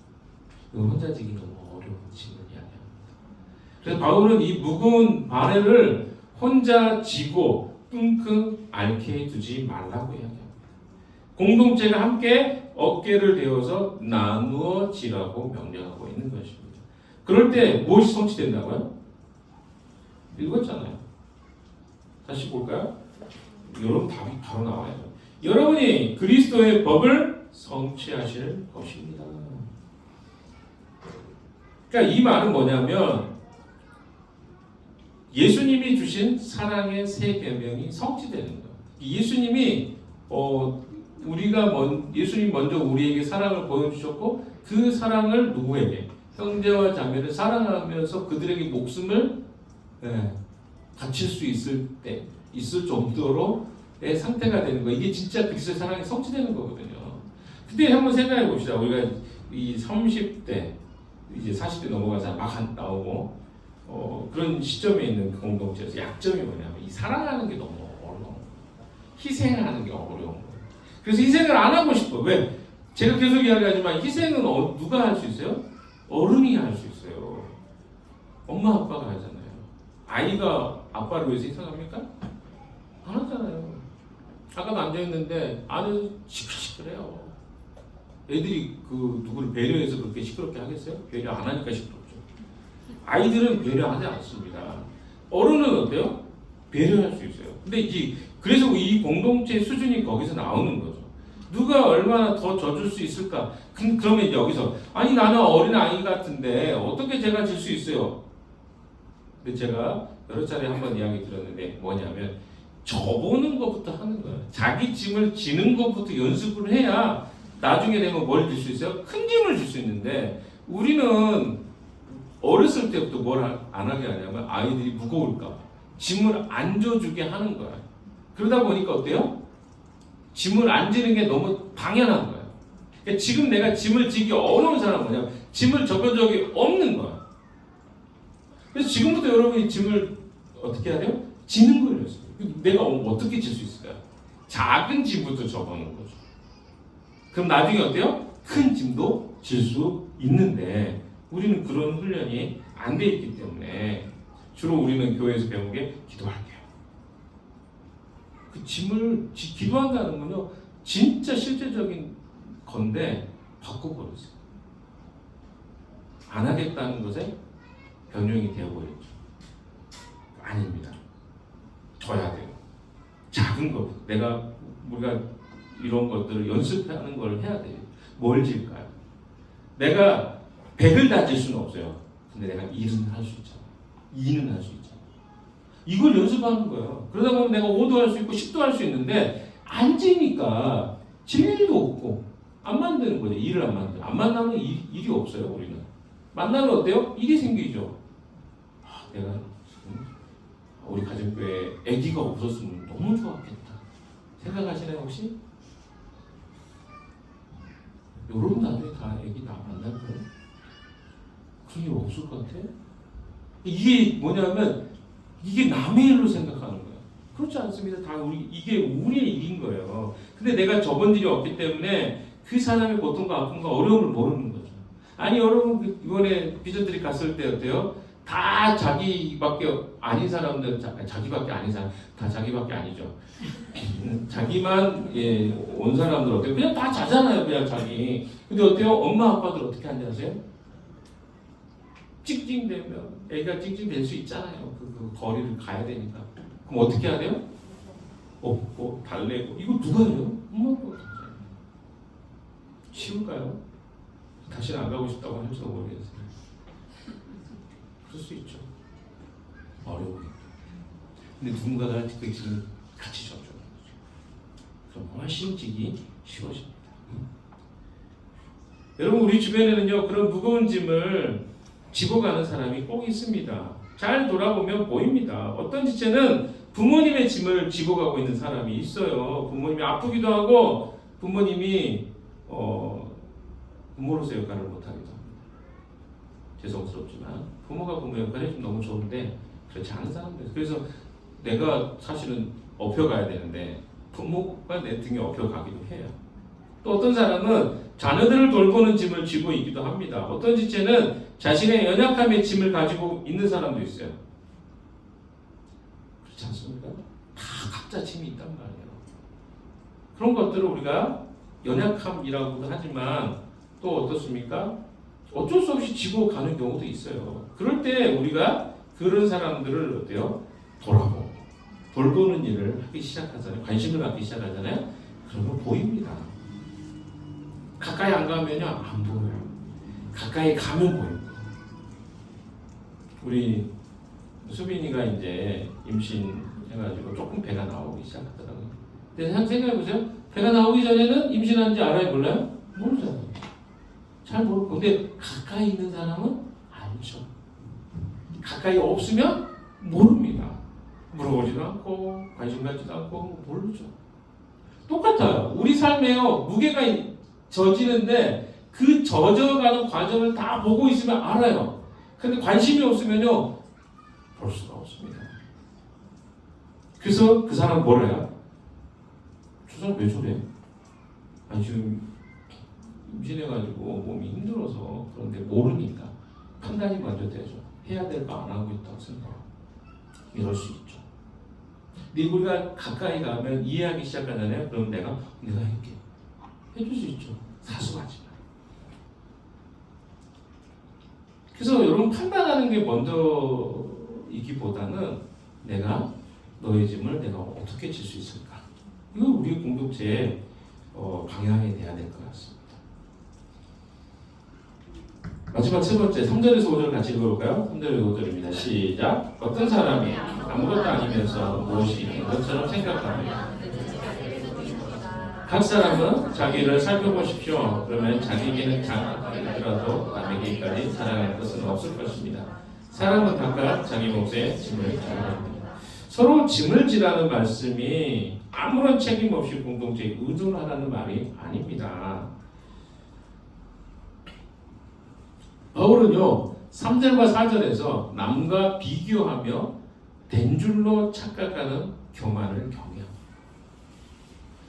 A: 이건 혼자 지기 너무 어려운 짐을 이야기합니다. 그래서 바울은 이 무거운 바레를 혼자 지고 끙끙 앓게 두지 말라고 이야기합니다. 공동체가 함께 어깨를 대어서 나누어 지라고 명령하고 있는 것입니다. 그럴 때 무엇이 성취된다고요? 읽었잖아요. 다시 볼까요? 여러분 답이 바로 나와요. 여러분이 그리스도의 법을 성취하실 것입니다. 그러니까 이 말은 뭐냐면 예수님이 주신 사랑의 새 계명이 성취되는 거예요. 예수님이 예수님 먼저 우리에게 사랑을 보여주셨고 그 사랑을 누구에게? 형제와 자매를 사랑하면서 그들에게 목숨을 바칠 수 있을 정도로의 상태가 되는 거예요. 이게 진짜 그리스도의 사랑이 성취되는 거거든요. 근데 한번 생각해 봅시다. 우리가 이 30대 이제 40대 넘어가서 막 나오고 그런 시점에 있는 그 공동체에서 약점이 뭐냐면 이 사랑하는 게 너무 어려워. 희생하는 게 어려운 거예요. 그래서 희생을 안 하고 싶어. 왜? 제가 계속 이야기하지만 희생은 누가 할 수 있어요? 어른이 할 수 있어요. 엄마 아빠가 하잖아요. 아이가 아빠를 위해서 희생합니까? 안 하잖아요. 아까도 앉아있는데 아주 시끌시끌해요. 애들이 누구를 배려해서 그렇게 시끄럽게 하겠어요? 배려 안 하니까 시끄럽죠. 아이들은 배려하지 않습니다. 어른은 어때요? 배려할 수 있어요. 근데 그래서 이 공동체 수준이 거기서 나오는 거죠. 누가 얼마나 더 져줄 수 있을까? 그러면 이제 여기서 아니 나는 어린 아이 같은데 어떻게 제가 질 수 있어요? 근데 제가 여러 차례 한번 이야기 들었는데 뭐냐면 져보는 것부터 하는 거예요. 자기 짐을 지는 것부터 연습을 해야 나중에 되면 뭘 질 수 있어요? 큰 짐을 질 수 있는데 우리는 어렸을 때부터 뭘 안 하게 하냐면 아이들이 무거울까 짐을 안 져주게 하는 거야. 그러다 보니까 어때요? 짐을 안 지는 게 너무 당연한 거야. 그러니까 지금 내가 짐을 지기 어려운 사람은 뭐냐면 짐을 져본 적이 없는 거야. 그래서 지금부터 여러분이 짐을 어떻게 해야 돼요? 지는 걸 연습해요. 내가 어떻게 질 수 있을까요? 작은 짐부터 져보는 거죠. 그럼 나중에 어때요? 큰 짐도 질 수 있는데 우리는 그런 훈련이 안 돼 있기 때문에 주로 우리는 교회에서 배운 게 기도할게요. 그 짐을 기도한다는 건요 진짜 실제적인 건데 바꿔버렸어요. 안 하겠다는 것에 변형이 되어버렸죠. 아닙니다. 져야 돼요. 작은 것, 우리가 이런 것들을 연습하는 걸 해야 돼요. 뭘 질까요? 내가 100을 다 질 수는 없어요. 근데 내가 1은 할 수 있잖아. 2는 할 수 있잖아. 이걸 연습하는 거예요. 그러다 보면 내가 5도 할 수 있고 10도 할 수 있는데 안 지니까 질 일도 없고 안 만드는 거죠. 일을 안 만들어. 안 만나면 일이 없어요. 우리는. 만나면 어때요? 일이 생기죠. 내가 우리 가정교회에 아기가 없었으면 너무 좋았겠다. 생각하시나요 혹시? 여러분 나중에 다 아기 다 만날 거예요? 그런 일 없을 것 같아? 이게 뭐냐면 이게 남의 일로 생각하는 거예요. 그렇지 않습니다. 이게 우리의 일인 거예요. 근데 내가 접은 일이 없기 때문에 그 사람의 고통과 아픔과 어려움을 모르는 거죠. 아니 여러분 이번에 비전들이 갔을 때 어때요? 다 자기밖에 아닌 사람들, 자기밖에 아닌 사람, 다 자기밖에 아니죠. 자기만 온 사람들 어때요? 그냥 다 자잖아요, 그냥 자기. 근데 어때요? 엄마 아빠들 어떻게 하는지 아세요? 찡찡대면 애가 찡찡댈 수 있잖아요. 그 거리를 가야 되니까. 그럼 어떻게 해야 돼요? 업고 달래고 이거 누가 해요? 엄마 아빠가 하잖아요. 쉬울까요? 다시는 안 가고 싶다고 할지도 모르겠어요. 그럴 수 있죠. 어려워요. 근데 누군가가 그 짐을 같이 져주는 거죠. 그럼 훨씬 지기 쉬워집니다. 여러분, 우리 주변에는요, 그런 무거운 짐을 지고 가는 사람이 꼭 있습니다. 잘 돌아보면 보입니다. 어떤 지체는 부모님의 짐을 지고 가고 있는 사람이 있어요. 부모님이 아프기도 하고 부모님이 부모로서 역할을 못하기도 합니다. 죄송스럽지만 부모가 부모 역할을 해주면 너무 좋은데 그렇지 않은 사람들. 그래서 내가 사실은 업혀가야 되는데 부모가 내 등에 업혀가기도 해요. 또 어떤 사람은 자녀들을 돌보는 짐을 지고 있기도 합니다. 어떤 지체는 자신의 연약함의 짐을 가지고 있는 사람도 있어요. 그렇지 않습니까? 다 각자 짐이 있단 말이에요. 그런 것들을 우리가 연약함이라고도 하지만 또 어떻습니까? 어쩔 수 없이 지고 가는 경우도 있어요. 그럴 때 우리가 그런 사람들을 어때요? 돌아보고 돌보는 일을 하기 시작하잖아요. 관심을 갖기 시작하잖아요. 그러면 보입니다. 가까이 안 가면요 안 보여요. 가까이 가면 보입니다. 우리 수빈이가 이제 임신해가지고 조금 배가 나오기 시작하더라고요. 근데 생각해보세요. 배가 나오기 전에는 임신한지 알아요, 몰라요? 모르잖아요. 잘 모르고. 근데 가까이 있는 사람은 알죠. 가까이 없으면 모릅니다. 물어보지도 않고 관심 갖지도 않고 모르죠. 똑같아요. 우리 삶에요 무게가 젖이는데 그 젖어가는 과정을 다 보고 있으면 알아요. 근데 관심이 없으면요 볼 수가 없습니다. 그래서 그 사람 뭐래요? 저 사람 왜 저래? 아니 지금 임신해가지고 몸이 힘들어서 그런데 모르니까 판단이 먼저 되죠. 해야 될 거 안 하고 있다고 생각하고 이럴 수 있죠. 근데 우리가 가까이 가면 이해하기 시작하잖아요. 그럼 내가 할게. 해줄 수 있죠. 사소하지만. 그래서 여러분 판단하는 게 먼저이기보다는 내가 너의 짐을 내가 어떻게 질 수 있을까? 이거 우리 공동체의 방향이 돼야 될 것 같습니다. 마지막 세 번째 3절에서 5절 같이 읽어볼까요? 3절에서 5절입니다. 시작. 어떤 사람이 아무것도 아니면서 무엇이 있는 것처럼 생각합니다. 각 사람은 자기를 살펴보십시오. 그러면 자기에게는 작더라도 남에게까지 살아가는 것은 없을 것입니다. 사람은 각각 자기 몫의 짐을 져야 합니다. 서로 짐을 지라는 말씀이 아무런 책임 없이 공동체에 의존하라는 말이 아닙니다. 바울은요 3절과 4절에서 남과 비교하며 된 줄로 착각하는 교만을 경외합니다.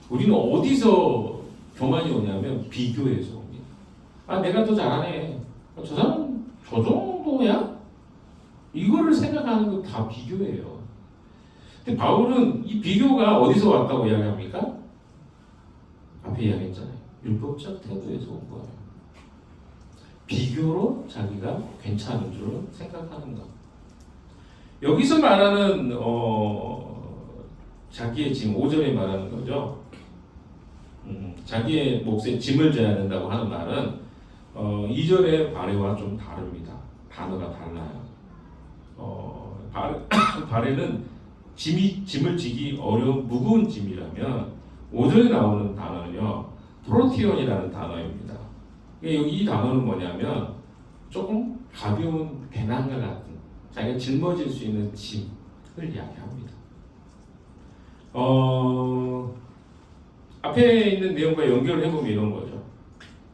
A: 우리는 어디서 교만이 오냐면 비교에서 옵니다. 아 내가 더 잘하네. 저 사람 저 정도야? 이거를 생각하는 건 다 비교예요. 근데 바울은 이 비교가 어디서 왔다고 이야기합니까? 앞에 이야기했잖아요. 율법적 태도에서 온 거예요. 비교로 자기가 괜찮은 줄 생각하는 것. 여기서 말하는 자기의 짐 5절에 말하는 거죠. 자기의 몫에 짐을 져야 된다고 하는 말은 2절의 발해와 좀 다릅니다. 단어가 달라요. 발해는 짐을 지기 어려운 무거운 짐이라면 5절에 나오는 단어는요 프로티온이라는 단어입니다. 여기 이 단어는 뭐냐면 조금 가벼운 배낭과 같은 자기가 짊어질 수 있는 짐을 이야기합니다. 앞에 있는 내용과 연결을 해보면 이런 거죠.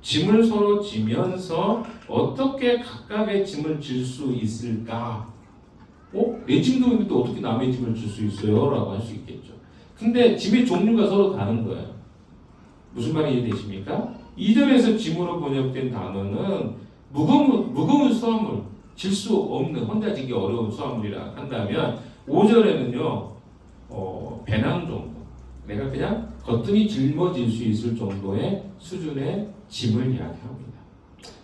A: 짐을 서로 지면서 어떻게 각각의 짐을 질 수 있을까? 내 짐도 있는데 어떻게 남의 짐을 질 수 있어요? 라고 할 수 있겠죠. 근데 짐의 종류가 서로 다른 거예요. 무슨 말이 이해되십니까? 2절에서 짐으로 번역된 단어는 무거운 수화물, 질 수 없는, 혼자 지기 어려운 수화물이라 한다면 5절에는요 배낭 정도, 내가 그냥 거뜬히 짊어질 수 있을 정도의 수준의 짐을 이야기합니다.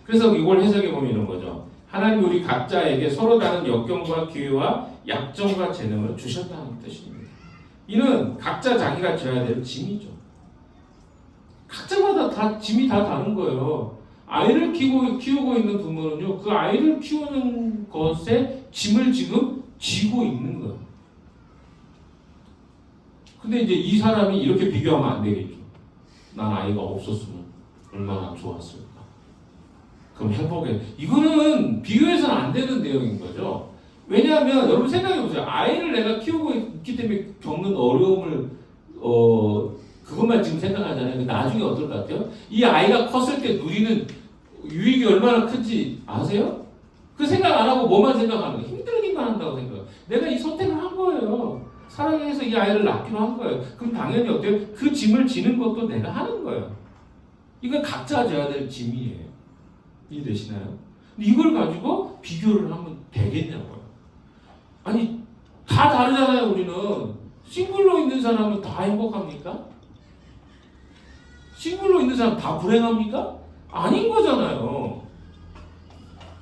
A: 그래서 이걸 해석해 보면 이런 거죠. 하나님이 우리 각자에게 서로 다른 역경과 기회와 약점과 재능을 주셨다는 뜻입니다. 이는 각자 자기가 져야 될 짐이죠. 각자마다 다 짐이 다 다른 거예요. 아이를 키우고 있는 부모는요, 그 아이를 키우는 것에 짐을 지금 지고 있는 거예요. 근데 이제 이 사람이 이렇게 비교하면 안 되겠죠. 난 아이가 없었으면 얼마나 좋았을까. 그럼 행복해. 이거는 비교해서는 안 되는 내용인 거죠. 왜냐하면 여러분 생각해 보세요. 아이를 내가 키우고 있기 때문에 겪는 어려움을 그것만 지금 생각하잖아요. 나중에 어떨 것 같아요? 이 아이가 컸을 때 누리는 유익이 얼마나 큰지 아세요? 그 생각 안 하고 뭐만 생각하는 거예요? 힘들기만 한다고 생각해요. 내가 이 선택을 한 거예요. 사랑해서 이 아이를 낳기로 한 거예요. 그럼 당연히 어때요? 그 짐을 지는 것도 내가 하는 거예요. 이건 각자 져야 될 짐이에요. 이해되시나요? 이걸 가지고 비교를 하면 되겠냐고요. 아니 다 다르잖아요. 우리는 싱글로 있는 사람은 다 행복합니까? 싱글로 있는 사람 다 불행합니까? 아닌 거잖아요.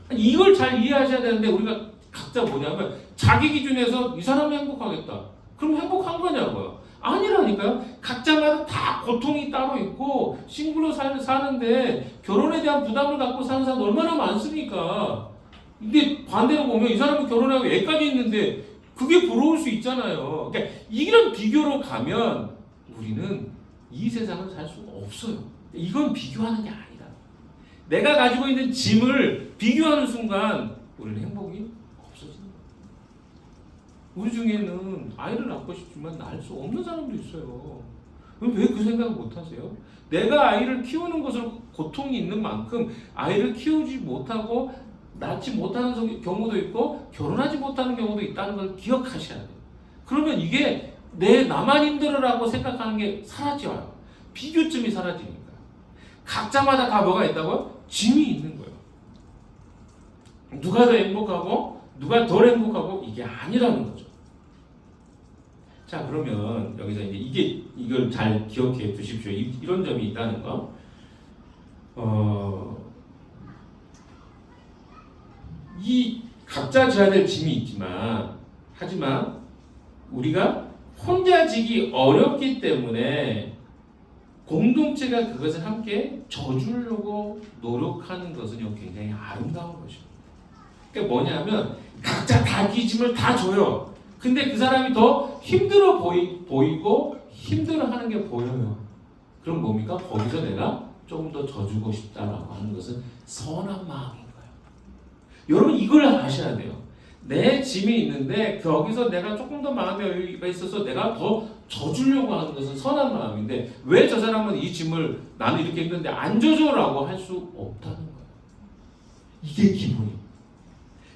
A: 아니, 이걸 잘 이해하셔야 되는데 우리가 각자 뭐냐면 자기 기준에서 이 사람이 행복하겠다. 그럼 행복한 거냐고요. 아니라니까요. 각자마다 다 고통이 따로 있고 싱글로 사는데 결혼에 대한 부담을 갖고 사는 사람 얼마나 많습니까? 근데 반대로 보면 이 사람은 결혼하고 애까지 있는데 그게 부러울 수 있잖아요. 그러니까 이런 비교로 가면 우리는 이 세상을 살 수가 없어요. 이건 비교하는 게 아니다. 내가 가지고 있는 짐을 비교하는 순간 우리는 행복이 없어진다. 우리 중에는 아이를 낳고 싶지만 낳을 수 없는 사람도 있어요. 왜 그 생각을 못 하세요? 내가 아이를 키우는 것으로 고통이 있는 만큼 아이를 키우지 못하고 낳지 못하는 경우도 있고 결혼하지 못하는 경우도 있다는 걸 기억하셔야 돼요. 그러면 이게 나만 힘들어라고 생각하는 게 사라져요. 비교점이 사라지니까. 각자마다 다 뭐가 있다고요? 짐이 있는 거예요. 누가 더 행복하고 누가 덜 행복하고 이게 아니라는 거죠. 자, 그러면 여기서 이제 이걸 잘 기억해 두십시오. 이런 점이 있다는 거. 이 각자 져야 될 짐이 있지만 하지만 우리가 혼자 지기 어렵기 때문에 공동체가 그것을 함께 져주려고 노력하는 것은요 굉장히 아름다운 것입니다. 그러니까 뭐냐면 각자 자기 짐을 다 져요. 근데 그 사람이 더 힘들어 보이고 힘들어하는 게 보여요. 그럼 뭡니까? 거기서 내가 조금 더 져주고 싶다라고 하는 것은 선한 마음인 거예요. 여러분 이걸 아셔야 돼요. 내 짐이 있는데 거기서 내가 조금 더 마음의 여유가 있어서 내가 더 져주려고 하는 것은 선한 마음인데 왜 저 사람은 이 짐을 나는 이렇게 힘든데 안 져줘라고 할 수 없다는 거예요. 이게 기본이에요.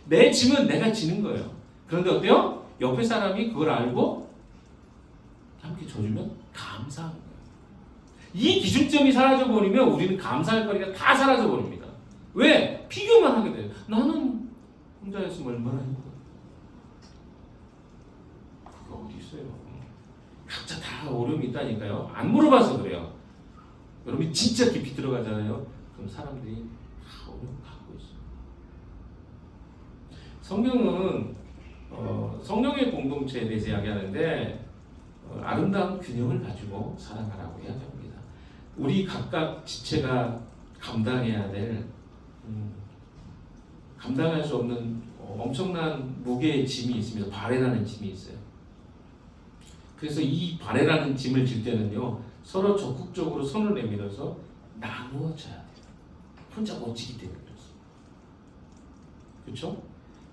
A: 내 짐은 내가 지는 거예요. 그런데 어때요? 옆에 사람이 그걸 알고 함께 져주면 감사한 거예요. 이 기준점이 사라져버리면 우리는 감사할 거리가 다 사라져버립니다. 왜? 비교만 하게 돼요. 나는 혼자였으면 얼마나 행복해. 그거 어디 있어요? 각자 다 어려움이 있다니까요. 안 물어봐서 그래요. 여러분이 진짜 깊이 들어가잖아요. 그럼 사람들이 다 어려움 갖고 있어요. 성경은 성령의 공동체에 대해서 이야기하는데 아름다운 균형을 가지고 살아가라고 이야기합니다. 우리 각각 지체가 감당해야 될 감당할 수 없는 엄청난 무게의 짐이 있습니다. 발해라는 짐이 있어요. 그래서 이 발해라는 짐을 질 때는요 서로 적극적으로 손을 내밀어서 나누어져야 돼요. 혼자 못 지기 때문에 그렇죠?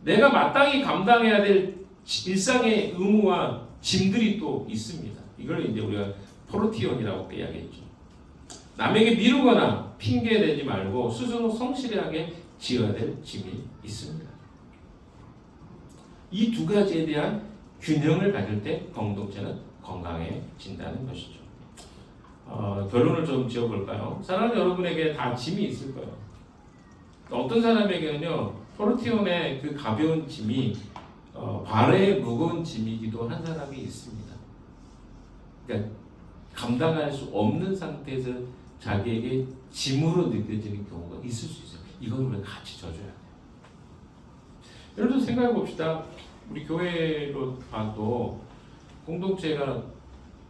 A: 내가 마땅히 감당해야 될 일상의 의무와 짐들이 또 있습니다. 이걸 이제 우리가 포르티온이라고 이야기했죠. 남에게 미루거나 핑계 내지 말고 스스로 성실하게 지어야 될 짐이 있습니다. 이 두 가지에 대한 균형을 가질 때 공동체는 건강해진다는 것이죠. 결론을 좀 지어볼까요? 사랑하는 여러분에게 다 짐이 있을 거예요. 어떤 사람에게는요 포르티온의 그 가벼운 짐이 발에 무거운 짐이기도 한 사람이 있습니다. 그러니까 감당할 수 없는 상태에서 자기에게 짐으로 느껴지는 경우가 있을 수 있어요. 이건 우리가 같이 져줘야 돼요. 예를 들어 생각해 봅시다. 우리 교회로 봐도 공동체가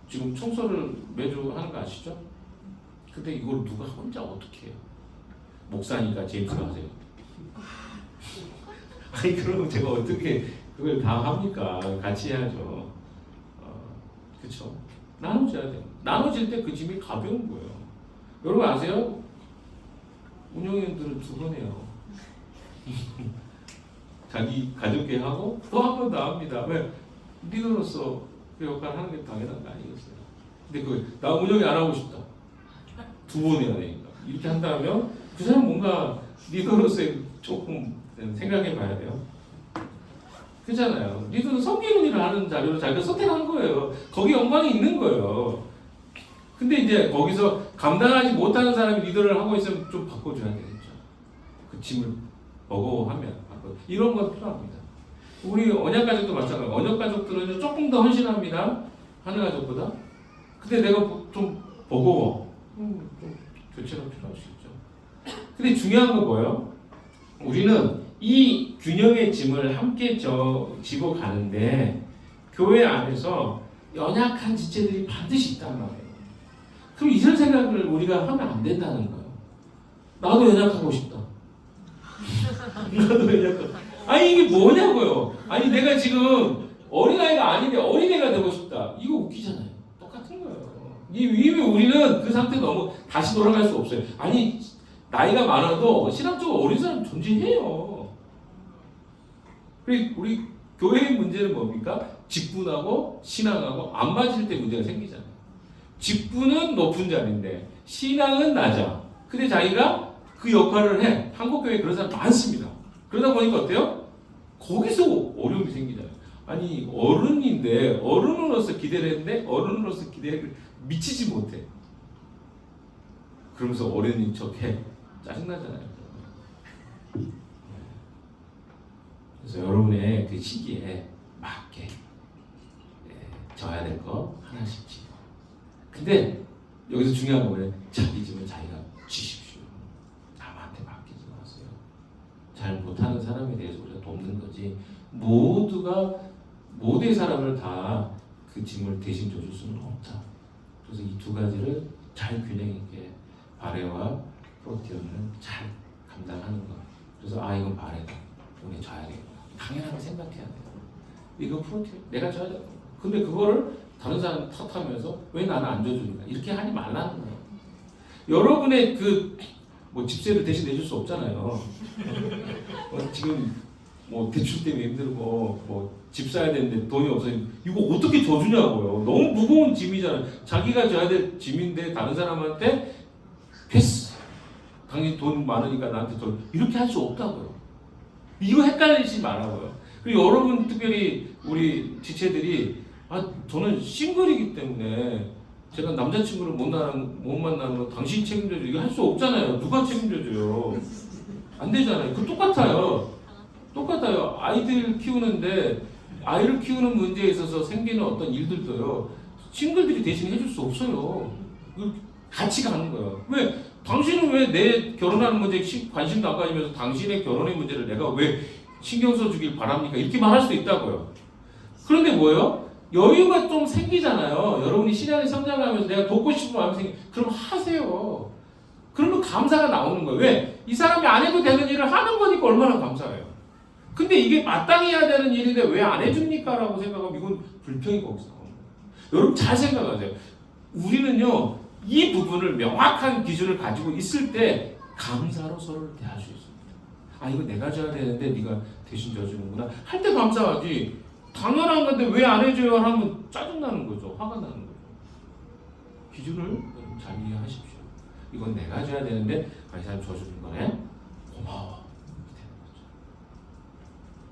A: 지금 청소를 매주 하는 거 아시죠? 근데 이걸 누가 혼자 어떻게 해요? 목사니까 제임스가 하세요. 아니 그러면 제가 어떻게 그걸 다 합니까? 같이 해야죠. 그렇죠? 나눠져야 돼요. 나눠질 때 그 짐이 가벼운 거예요. 여러분 아세요? 운영위원들은 두 번 해요. 자기 가족계 하고 또 한 번 더 합니다. 왜? 리더로서 그 역할을 하는 게 당연한 거 아니겠어요? 근데 나 운영이 안 하고 싶다. 두 번 해야 되니까. 이렇게 한다면 그 사람 뭔가 리더로서의 조금 생각해 봐야 돼요. 그렇잖아요. 리더는 섬기는 일을 하는 자료로 자기가 선택한 거예요. 거기 영광이 있는 거예요. 근데 이제 거기서 감당하지 못하는 사람이 리더를 하고 있으면 좀 바꿔줘야 되겠죠. 그 짐을 버거워하면 이런 건 필요합니다. 우리 언약가족도 마찬가지예요. 언약가족들은 조금 더 헌신합니다. 하늘가족보다. 근데 내가 좀 버거워. 좀 교체가 필요할 수 있죠. 근데 중요한 건 뭐예요? 우리는 이 균형의 짐을 함께 지고 가는데 교회 안에서 연약한 지체들이 반드시 있단 말이에요. 그럼 이런 생각을 우리가 하면 안 된다는 거예요. 나도 연약하고 싶다. 나도 연약하고. 아니 이게 뭐냐고요. 아니 내가 지금 어린아이가 아닌데 어린애가 되고 싶다. 이거 웃기잖아요. 똑같은 거예요. 왜 우리는 그 상태 너무 다시 돌아갈 수 없어요. 아니 나이가 많아도 신앙적으로 어린 사람 존재해요. 우리 교회의 문제는 뭡니까? 직분하고 신앙하고 안 맞을 때 문제가 생기잖아요. 직분은 높은 자리인데 신앙은 낮아. 근데 자기가 그 역할을 해. 한국교회에 그런 사람 많습니다. 그러다 보니까 어때요? 거기서 어려움이 생기잖아요. 아니 어른인데 어른으로서 기대를 했는데 어른으로서 기대를 미치지 못해. 그러면서 어른인 척해. 짜증나잖아요. 그래서 여러분의 그 시기에 맞게 져야 될 거 하나씩 지고. 근데 여기서 중요한 건 뭐예요? 자기 짐을 자기가 지십시오. 남한테 맡기지 마세요. 잘 못하는 사람에 대해서 우리가 돕는 거지 모두의 사람을 다 그 짐을 대신 져줄 수는 없다. 그래서 이 두 가지를 잘 균형 있게 바레와 프로티온을 잘 감당하는 거. 그래서 이건 바레다. 이건 져야겠다. 당연하게 생각해야 돼요. 이거 프로티온 내가 져야 돼. 근데 그거를 다른 사람 탓하면서 왜 나는 안 져주니까 이렇게 하지 말라는 거예요. 여러분의 집세를 대신 내줄 수 없잖아요. 지금 대출 때문에 힘들고 집 사야 되는데 돈이 없어요. 이거 어떻게 져주냐고요. 너무 무거운 짐이잖아요. 자기가 져야 될 짐인데 다른 사람한테 패스. 당신 돈 많으니까 나한테 줘. 이렇게 할 수 없다고요. 이거 헷갈리지 말라고요. 그리고 여러분 특별히 우리 지체들이 저는 싱글이기 때문에 제가 남자친구를 못 만나는 거 당신이 책임져줘. 이거 할 수 없잖아요. 누가 책임져줘요. 안 되잖아요. 그 똑같아요. 아이들 키우는데 아이를 키우는 문제에 있어서 생기는 어떤 일들도요. 싱글들이 대신 해줄 수 없어요. 같이 가는 거예요. 왜? 당신은 왜 내 결혼하는 문제에 관심도 안 가지면서 당신의 결혼의 문제를 내가 왜 신경 써주길 바랍니까? 이렇게 말할 수도 있다고요. 그런데 뭐예요? 여유가 좀 생기잖아요. 여러분이 신앙이 성장하면서 내가 돕고 싶은 마음이 생기. 그럼 하세요. 그러면 감사가 나오는 거예요. 왜? 이 사람이 안 해도 되는 일을 하는 거니까 얼마나 감사해요. 근데 이게 마땅히 해야 되는 일인데 왜 안 해줍니까? 라고 생각하면 이건 불평이 거기서 나오는 거예요. 여러분 잘 생각하세요. 우리는요. 이 부분을 명확한 기준을 가지고 있을 때 감사로 서로를 대할 수 있습니다. 이거 내가 져야 되는데 네가 대신 져주는구나. 할 때 감사하지. 당연한 건데 왜 안 해줘요? 하면 짜증나는 거죠. 화가 나는 거죠. 기준을 잘 이해하십시오. 이건 내가 져야 되는데 이 사람 져주는 거네. 고마워.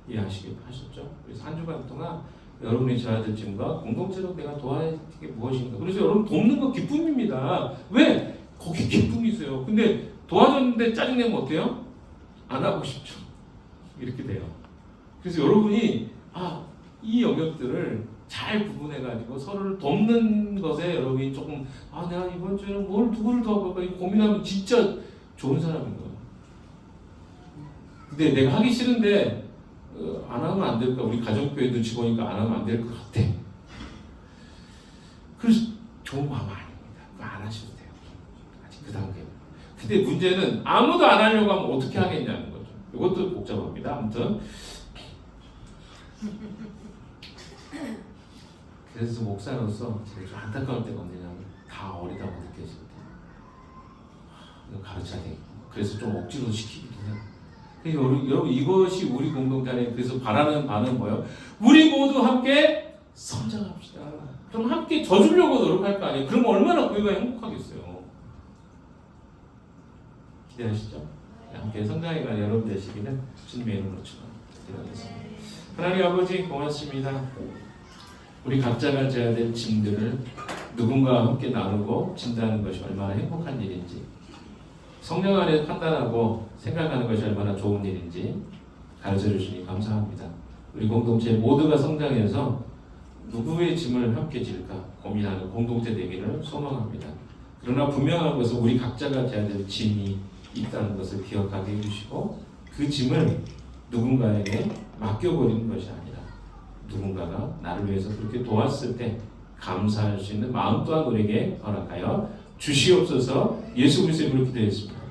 A: 이해하셨죠? 그래서 한 주간 동안 여러분이 져야 될 짐과 공동체로 내가 도와야 할 게 무엇인가. 그래서 여러분 돕는 거 기쁨입니다. 왜? 거기 기쁨이 있어요. 근데 도와줬는데 짜증내면 어때요? 안 하고 싶죠. 이렇게 돼요. 그래서 여러분이 이 영역들을 잘 구분해가지고 서로를 돕는 것에 여러분이 조금 내가 이번 주에는 누구를 도와볼까 고민하면 진짜 좋은 사람인 거예요. 근데 내가 하기 싫은데 안 하면 안 될까? 우리 가정교회 눈치 보니까 안 하면 안 될 것 같아. 그래서 좋은 마음 아닙니다. 그거 안 하셔도 돼요. 아직 그 단계. 근데 문제는 아무도 안 하려고 하면 어떻게 하겠냐는 거죠. 이것도 복잡합니다. 아무튼 그래서 목사로서 제가 좀 안타까울 때가 언제냐면 다 어리다고 느껴질 때 이거 가르쳐야 되겠고 그래서 좀 억지로 시키기도 해요. 여러분 이것이 우리 공동체 안에 그래서 바라는 바는 뭐예요? 우리 모두 함께 성장합시다. 그럼 함께 져주려고 노력할 거 아니에요? 그러면 얼마나 교회가 행복하겠어요. 기대하시죠? 함께 성장해가는 여러분 되시기를 주님의 이름으로 축원드리겠습니다. 하나님 아버지 고맙습니다. 우리 각자가 져야 될 짐들을 누군가와 함께 나누고 진다는 것이 얼마나 행복한 일인지, 성령 안에 판단하고 생각하는 것이 얼마나 좋은 일인지 가르쳐 주시니 감사합니다. 우리 공동체 모두가 성장해서 누구의 짐을 함께 질까 고민하는 공동체 되기를 소망합니다. 그러나 분명한 것은 우리 각자가 져야 될 짐이 있다는 것을 기억하게 해주시고 그 짐을 누군가에게 맡겨버리는 것이 아니라 누군가가 나를 위해서 그렇게 도왔을 때 감사할 수 있는 마음 또한 우리에게 허락하여 주시옵소서. 예수 그리스도의 이름으로 기도했습니다.